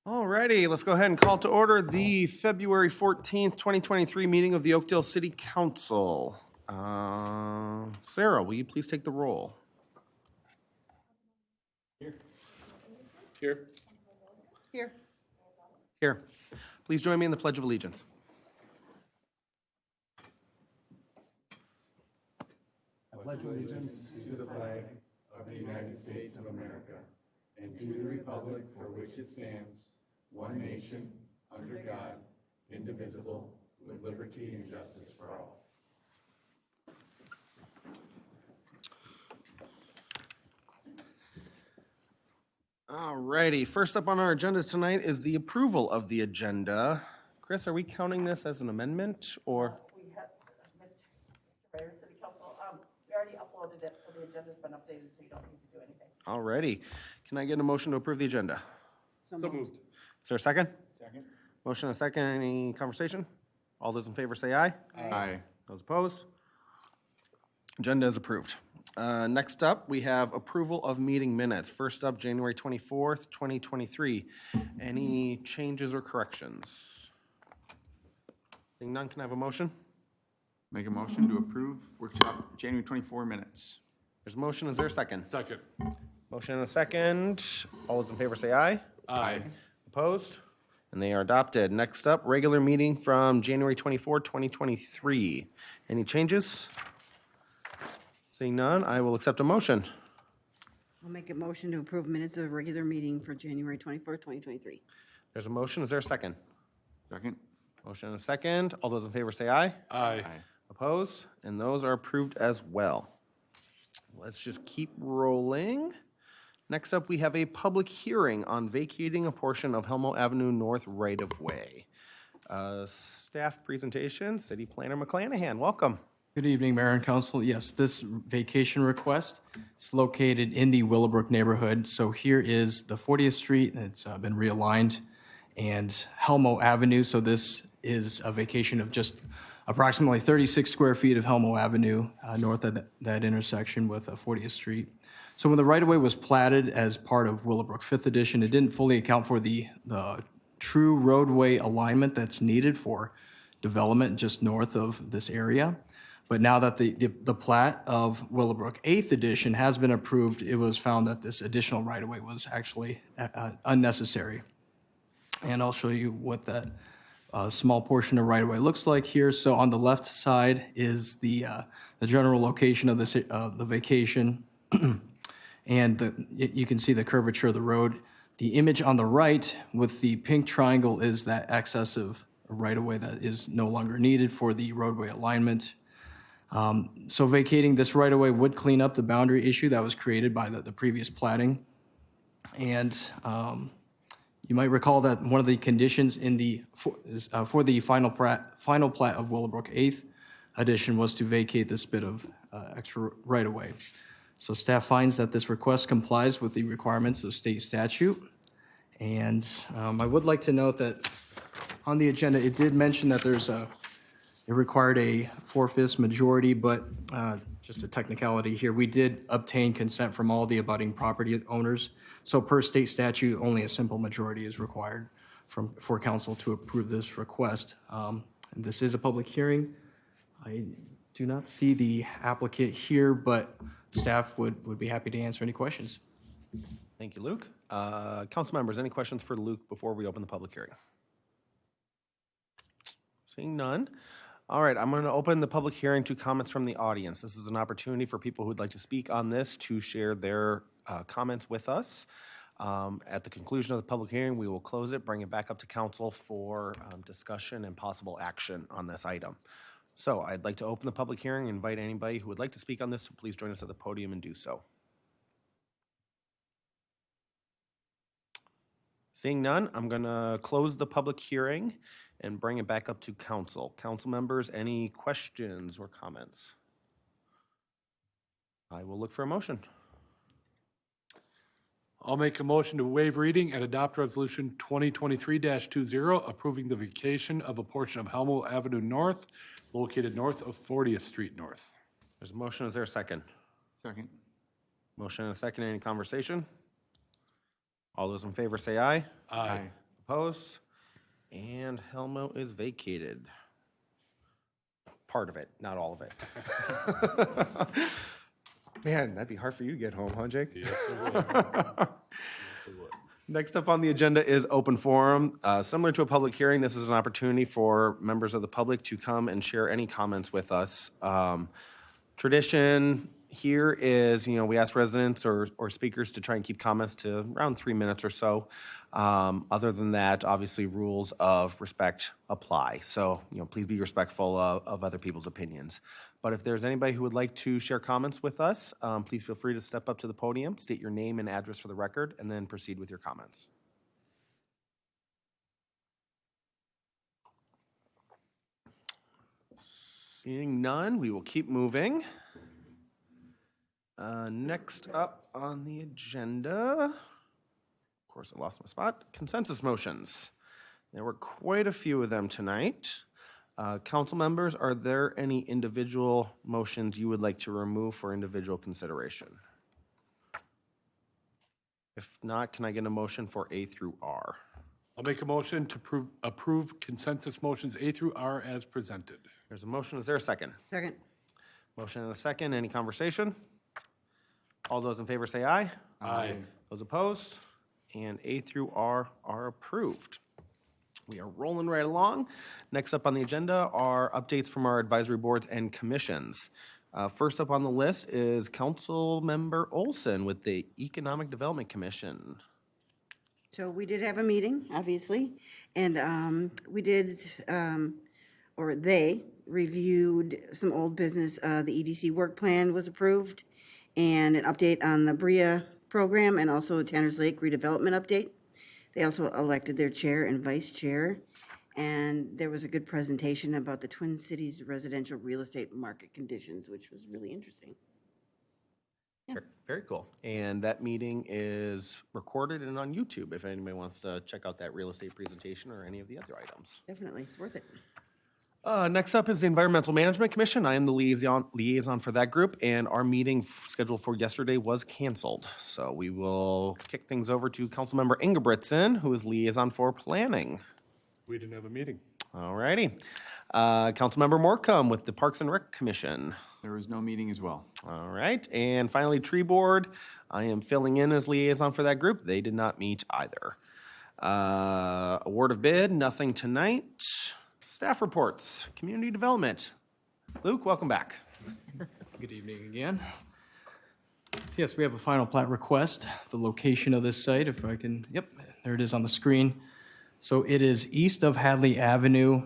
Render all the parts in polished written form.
Alrighty, let's go ahead and call to order the February 14th, 2023 meeting of the Oakdale City Council. Sarah, will you please take the roll? Here. Here. Please join me in the Pledge of Allegiance. I pledge allegiance to the flag of the United States of America and to the republic for which it stands, one nation, under God, indivisible, with liberty and justice for all. Alrighty, first up on our agenda tonight is the approval of the agenda. Chris, are we counting this as an amendment or? We have, Mr. Mayor, City Council, we already uploaded it, so the agenda's been updated, so you don't need to do anything. Alrighty, can I get a motion to approve the agenda? So moved. Is there a second? Second. Motion and a second, any conversation? All those in favor say aye. Aye. Those opposed? Agenda is approved. Next up, we have approval of meeting minutes. First up, January 24th, 2023. Any changes or corrections? Seeing none, can I have a motion? Make a motion to approve workshop January 24 minutes. There's a motion, is there a second? Second. Motion and a second. All those in favor say aye. Aye. Opposed? And they are adopted. Next up, regular meeting from January 24, 2023. Any changes? Seeing none, I will accept a motion. I'll make a motion to approve minutes of a regular meeting for January 24th, 2023. There's a motion, is there a second? Second. Motion and a second. All those in favor say aye. Aye. Opposed? And those are approved as well. Let's just keep rolling. Next up, we have a public hearing on vacating a portion of Helmo Avenue North right-of-way. Staff presentation, City Planner McClanahan, welcome. Good evening, Mayor and Council. Yes, this vacation request is located in the Willowbrook neighborhood. So here is the 40th Street, and it's been realigned, and Helmo Avenue. So this is a vacation of just approximately 36 square feet of Helmo Avenue north of that intersection with 40th Street. So when the right-of-way was platted as part of Willowbrook 5th Edition, it didn't fully account for the true roadway alignment that's needed for development just north of this area. But now that the plat of Willowbrook 8th Edition has been approved, it was found that this additional right-of-way was actually unnecessary. And I'll show you what that small portion of right-of-way looks like here. So on the left side is the general location of the vacation. And you can see the curvature of the road. The image on the right with the pink triangle is that excessive right-of-way that is no longer needed for the roadway alignment. So vacating this right-of-way would clean up the boundary issue that was created by the previous platting. And you might recall that one of the conditions in for the final plat of Willowbrook 8th Edition was to vacate this bit of extra right-of-way. So staff finds that this request complies with the requirements of state statute. And I would like to note that on the agenda, it did mention that it required a 4/5 majority, but just a technicality here, we did obtain consent from all the abutting property owners. So per state statute, only a simple majority is required for council to approve this request. And this is a public hearing. I do not see the applicant here, but staff would be happy to answer any questions. Thank you, Luke. Council members, any questions for Luke before we open the public hearing? Seeing none. All right, I'm going to open the public hearing to comments from the audience. This is an opportunity for people who would like to speak on this to share their comments with us. At the conclusion of the public hearing, we will close it, bring it back up to council for discussion and possible action on this item. So I'd like to open the public hearing and invite anybody who would like to speak on this to please join us at the podium and do so. Seeing none, I'm going to close the public hearing and bring it back up to council. Council members, any questions or comments? I will look for a motion. I'll make a motion to waive reading and adopt resolution 2023-20 approving the vacation of a portion of Helmo Avenue North located north of 40th Street North. There's a motion, is there a second? Second. Motion and a second, any conversation? All those in favor say aye. Aye. Opposed? And Helmo is vacated. Part of it, not all of it. Man, that'd be hard for you to get home, huh, Jake? Yes, it would. Next up on the agenda is open forum. Similar to a public hearing, this is an opportunity for members of the public to come and share any comments with us. Tradition here is, we ask residents or speakers to try and keep comments to around 3 minutes or so. Other than that, obviously, rules of respect apply. So, please be respectful of other people's opinions. But if there's anybody who would like to share comments with us, please feel free to step up to the podium, state your name and address for the record, and then proceed with your comments. Seeing none, we will keep moving. Next up on the agenda, of course, I lost my spot, consensus motions. There were quite a few of them tonight. Council members, are there any individual motions you would like to remove for individual consideration? If not, can I get a motion for A through R? I'll make a motion to approve consensus motions A through R as presented. There's a motion. Is there a second? Second. Motion and a second. Any conversation? All those in favor say aye. Aye. Those opposed? And A through R are approved. We are rolling right along. Next up on the agenda are updates from our advisory boards and commissions. First up on the list is Council Member Olson with the Economic Development Commission. So we did have a meeting, obviously, and we did, or they reviewed some old business. The EDC work plan was approved, and an update on the BRIA program, and also a Tanner's Lake redevelopment update. They also elected their chair and vice chair, and there was a good presentation about the Twin Cities residential real estate market conditions, which was really interesting. Very cool. And that meeting is recorded and on YouTube if anybody wants to check out that real estate presentation or any of the other items. Definitely, it's worth it. Next up is the Environmental Management Commission. I am the liaison for that group, and our meeting scheduled for yesterday was canceled. So we will kick things over to Councilmember Ingebrigtsen, who is liaison for planning. We didn't have a meeting. All righty. Councilmember Morcom with the Parks and Rec Commission. There was no meeting as well. All right. And finally, Tree Board. I am filling in as liaison for that group. They did not meet either. Award of bid, nothing tonight. Staff reports, community development. Luke, welcome back. Good evening again. Yes, we have a final plat request. The location of this site, if I can, yep, there it is on the screen. So it is east of Hadley Avenue,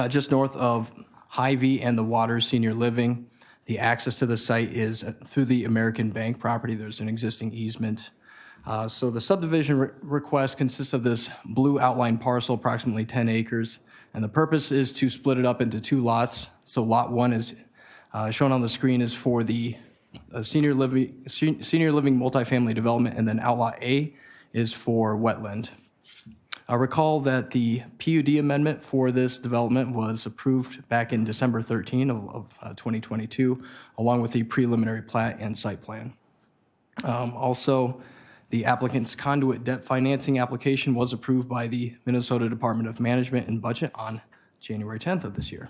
just north of Hy-Vee and the Waters Senior Living. The access to the site is through the American Bank property. There's an existing easement. So the subdivision request consists of this blue outline parcel, approximately 10 acres, and the purpose is to split it up into 2 lots. So lot 1 is shown on the screen is for the senior living multifamily development, and then outlot A is for wetland. I recall that the PUD amendment for this development was approved back in December 13 of 2022, along with the preliminary plat and site plan. Also, the applicant's conduit debt financing application was approved by the Minnesota Department of Management and Budget on January 10th of this year.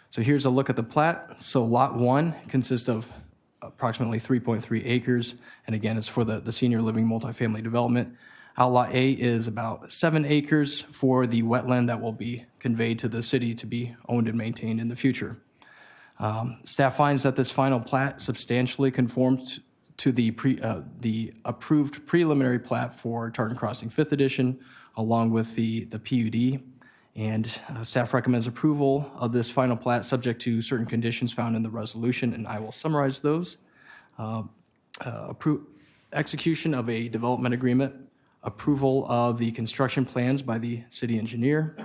So here's a look at the plat. So lot 1 consists of approximately 3.3 acres, and again, it's for the senior living multifamily development. Outlot A is about 7 acres for the wetland that will be conveyed to the city to be owned and maintained in the future. Staff finds that this final plat substantially conforms to the approved preliminary plat for Tartan Crossing 5th Edition, along with the PUD. And staff recommends approval of this final plat subject to certain conditions found in the resolution, and I will summarize those. Execution of a development agreement, approval of the construction plans by the city engineer,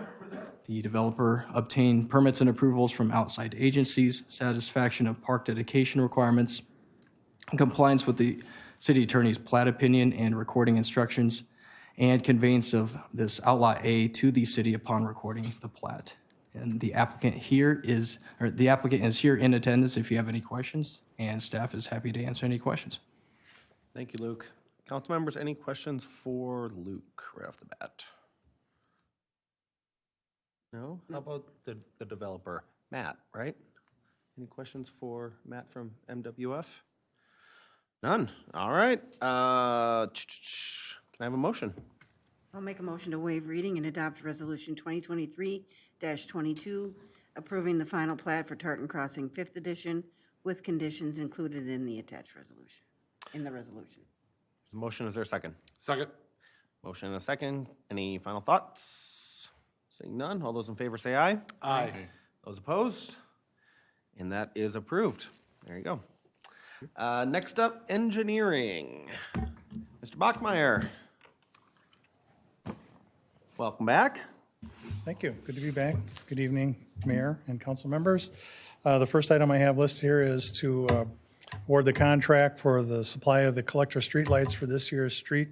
the developer obtained permits and approvals from outside agencies, satisfaction of park dedication requirements, compliance with the city attorney's plat opinion and recording instructions, and conveyance of this outlot A to the city upon recording the plat. And the applicant is here in attendance if you have any questions, and staff is happy to answer any questions. Thank you, Luke. Council members, any questions for Luke right off the bat? No? How about the developer? Matt, right? Any questions for Matt from MWF? None. All right. Can I have a motion? I'll make a motion to waive reading and adopt Resolution 2023-22, approving the final plat for Tartan Crossing 5th Edition with conditions included in the attached resolution, in the resolution. There's a motion. Is there a second? Second. Motion and a second. Any final thoughts? Seeing none. All those in favor say aye. Aye. Those opposed? And that is approved. There you go. Next up, engineering. Mr. Bachmeyer. Welcome back. Thank you. Good to be back. Good evening, Mayor and council members. The first item I have listed here is to award the contract for the supply of the collector streetlights for this year's street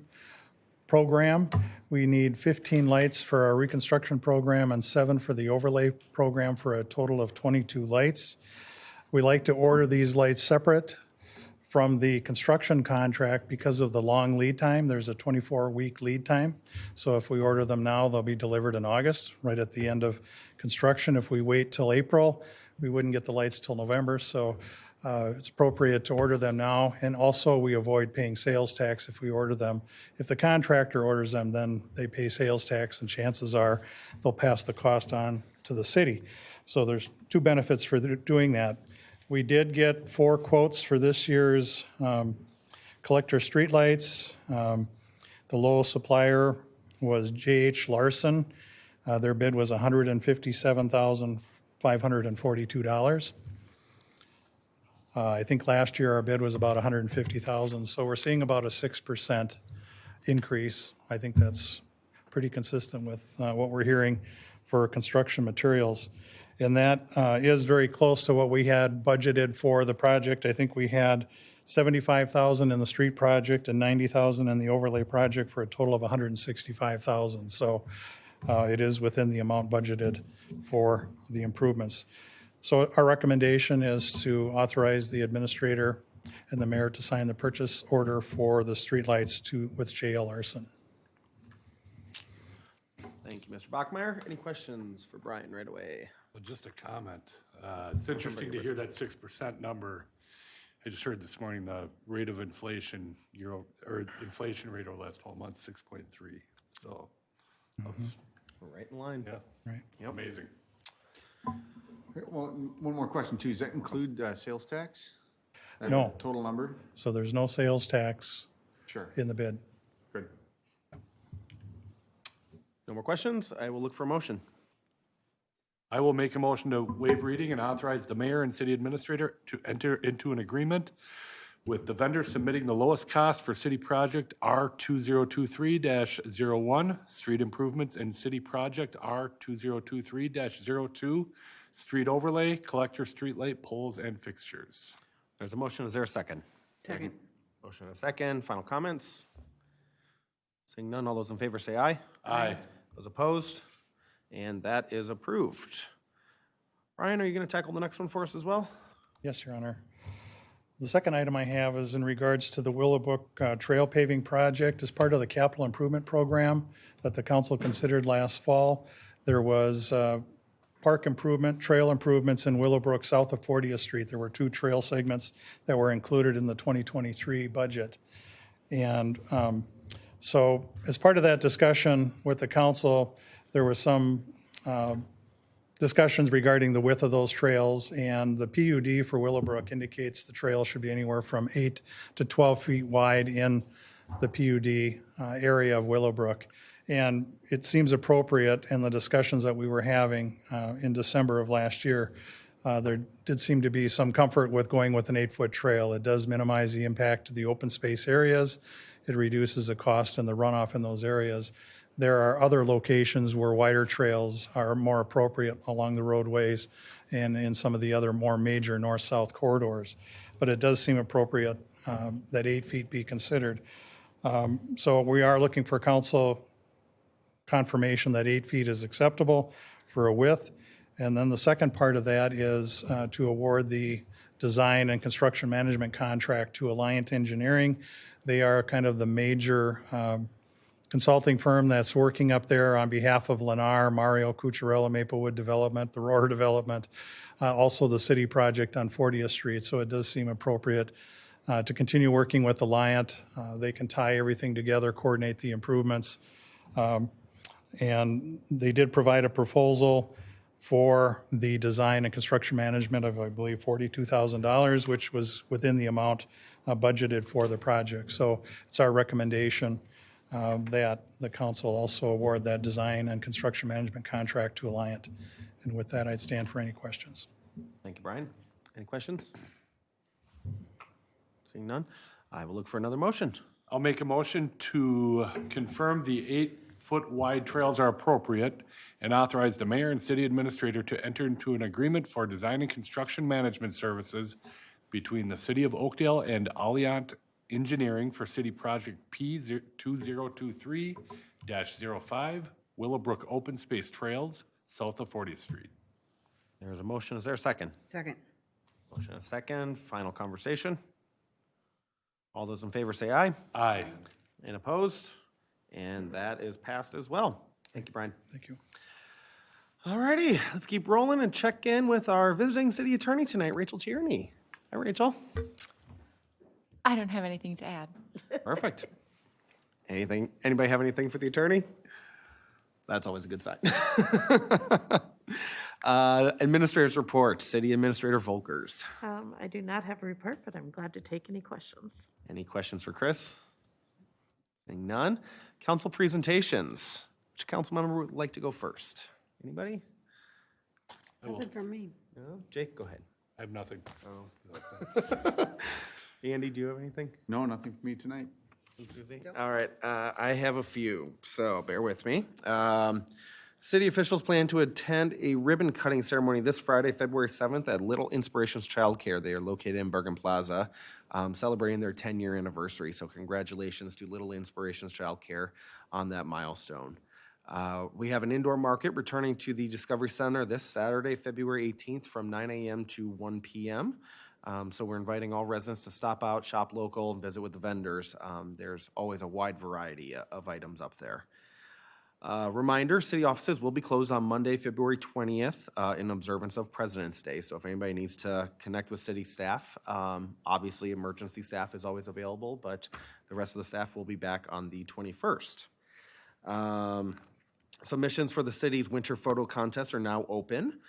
program. We need 15 lights for our reconstruction program and 7 for the overlay program for a total of 22 lights. We like to order these lights separate from the construction contract because of the long lead time. There's a 24-week lead time. So if we order them now, they'll be delivered in August, right at the end of construction. If we wait till April, we wouldn't get the lights till November. So it's appropriate to order them now. And also, we avoid paying sales tax if we order them. If the contractor orders them, then they pay sales tax, and chances are they'll pass the cost on to the city. So there's 2 benefits for doing that. We did get 4 quotes for this year's collector streetlights. The lowest supplier was J.H. Larson. Their bid was $157,542. I think last year our bid was about $150,000, so we're seeing about a 6% increase. I think that's pretty consistent with what we're hearing for construction materials. And that is very close to what we had budgeted for the project. I think we had $75,000 in the street project and $90,000 in the overlay project for a total of $165,000. So it is within the amount budgeted for the improvements. So our recommendation is to authorize the administrator and the mayor to sign the purchase order for the streetlights with J.L. Larson. Thank you, Mr. Bachmeyer. Any questions for Brian right away? Well, just a comment. It's interesting to hear that 6% number. I just heard this morning the rate of inflation, inflation rate over the last 12 months, 6.3. So that's We're right in line. Right. amazing. Well, one more question too. Does that include sales tax? That No. Total number? So there's no sales tax Sure. in the bid. Good. No more questions? I will look for a motion. I will make a motion to waive reading and authorize the mayor and city administrator to enter into an agreement with the vendor submitting the lowest cost for city project R2023-01, street improvements, and city project R2023-02, street overlay, collector streetlight poles and fixtures. There's a motion. Is there a second? Second. Motion and a second. Final comments? Seeing none, all those in favor say aye. Aye. Those opposed? And that is approved. Brian, are you going to tackle the next one for us as well? Yes, Your Honor. The second item I have is in regards to the Willowbrook Trail Paving Project. As part of the capital improvement program that the council considered last fall, there was park improvement, trail improvements in Willowbrook south of 40th Street. There were 2 trail segments that were included in the 2023 budget. And so as part of that discussion with the council, there was some discussions regarding the width of those trails, and the PUD for Willowbrook indicates the trail should be anywhere from 8 to 12 feet wide in the PUD area of Willowbrook. And it seems appropriate in the discussions that we were having in December of last year. There did seem to be some comfort with going with an 8-foot trail. It does minimize the impact to the open space areas. It reduces the cost and the runoff in those areas. There are other locations where wider trails are more appropriate along the roadways and in some of the other more major north-south corridors. But it does seem appropriate that 8 feet be considered. So we are looking for council confirmation that 8 feet is acceptable for a width. And then the second part of that is to award the design and construction management contract to Alliant Engineering. They are kind of the major consulting firm that's working up there on behalf of Lennar, Mario Cucciarella, Maplewood Development, the Roar Development, also the city project on 40th Street. So it does seem appropriate to continue working with Alliant. They can tie everything together, coordinate the improvements. And they did provide a proposal for the design and construction management of, I believe, $42,000, which was within the amount budgeted for the project. So it's our recommendation that the council also award that design and construction management contract to Alliant. And with that, I'd stand for any questions. Thank you, Brian. Any questions? Seeing none, I will look for another motion. I'll make a motion to confirm the 8-foot wide trails are appropriate and authorize the mayor and city administrator to enter into an agreement for design and construction management services between the city of Oakdale and Alliant Engineering for city project P2023-05 Willowbrook Open Space Trails, south of 40th Street. There's a motion. Is there a second? Second. Motion and a second. Final conversation. All those in favor say aye. Aye. And opposed? And that is passed as well. Thank you, Brian. Thank you. All righty, let's keep rolling and check in with our visiting city attorney tonight, Rachel Tierney. Hi, Rachel. I don't have anything to add. Perfect. Anybody have anything for the attorney? That's always a good sign. Administrator's report, City Administrator Volkers. I do not have a report, but I'm glad to take any questions. Any questions for Chris? Seeing none. Council presentations. Which council member would like to go first? Anybody? Nothing from me. No? Jake, go ahead. I have nothing. Andy, do you have anything? No, nothing for me tonight. Susie? All right, I have a few, so bear with me. City officials plan to attend a ribbon cutting ceremony this Friday, February 7th at Little Inspirations Childcare. They are located in Bergen Plaza, celebrating their 10-year anniversary. So congratulations to Little Inspirations Childcare on that milestone. We have an indoor market returning to the Discovery Center this Saturday, February 18th from 9 a.m. to 1 p.m. So we're inviting all residents to stop out, shop local, and visit with the vendors. There's always a wide variety of items up there. Reminder, city offices will be closed on Monday, February 20th in observance of President's Day. So if anybody needs to connect with city staff, obviously emergency staff is always available, but the rest of the staff will be back on the 21st. Submissions for the city's winter photo contest are now open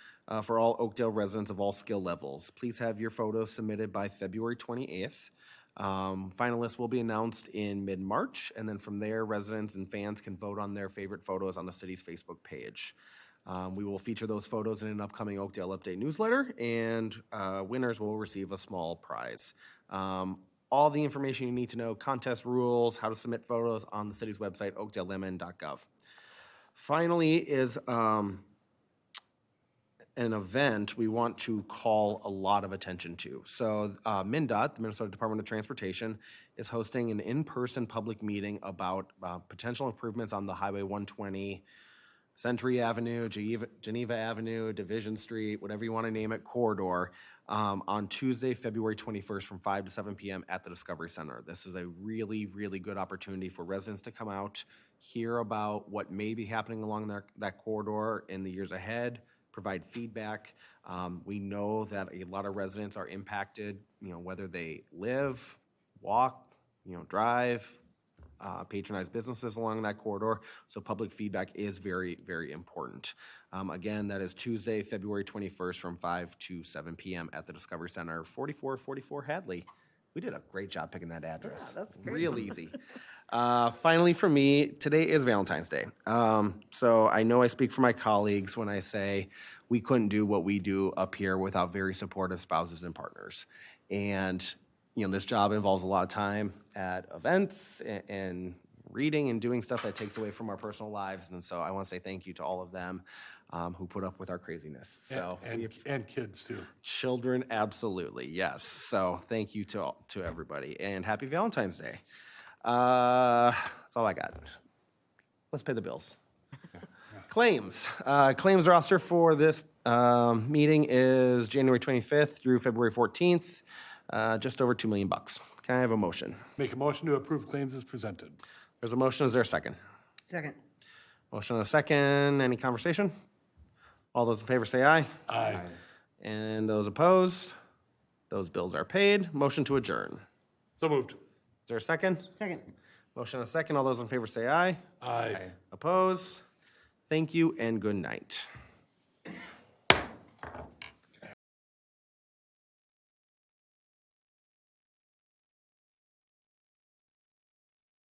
for all Oakdale residents of all skill levels. Please have your photos submitted by February 28th. Finalists will be announced in mid-March, and then from there, residents and fans can vote on their favorite photos on the city's Facebook page. We will feature those photos in an upcoming Oakdale Update newsletter, and winners will receive a small prize. All the information you need to know, contest rules, how to submit photos on the city's website, oakdalemn.gov. Finally is an event we want to call a lot of attention to. So MnDOT, the Minnesota Department of Transportation, is hosting an in-person public meeting about potential improvements on the Highway 120, Century Avenue, Geneva Avenue, Division Street, whatever you want to name it, corridor, on Tuesday, February 21st from 5 to 7 p.m. at the Discovery Center. This is a really, really good opportunity for residents to come out, hear about what may be happening along that corridor in the years ahead, provide feedback. We know that a lot of residents are impacted, whether they live, walk, drive, patronize businesses along that corridor. So public feedback is very, very important. Again, that is Tuesday, February 21st from 5 to 7 p.m. at the Discovery Center, 4444 Hadley. We did a great job picking that address. Yeah, that's great. Real easy. Finally, for me, today is Valentine's Day. So I know I speak for my colleagues when I say we couldn't do what we do up here without very supportive spouses and partners. And, this job involves a lot of time at events and reading and doing stuff that takes away from our personal lives. And so I want to say thank you to all of them who put up with our craziness. So And kids too. children, absolutely, yes. So thank you to everybody, and happy Valentine's Day. That's all I got. Let's pay the bills. Claims. Claims roster for this meeting is January 25th through February 14th. just over $2 million. Can I have a motion? Make a motion to approve claims as presented. There's a motion. Is there a second? Second. Motion and a second. Any conversation? All those in favor say aye. Aye. And those opposed? Those bills are paid. Motion to adjourn. So moved. Is there a second? Second. Motion and a second. All those in favor say aye. Aye. Opposed? Thank you and good night.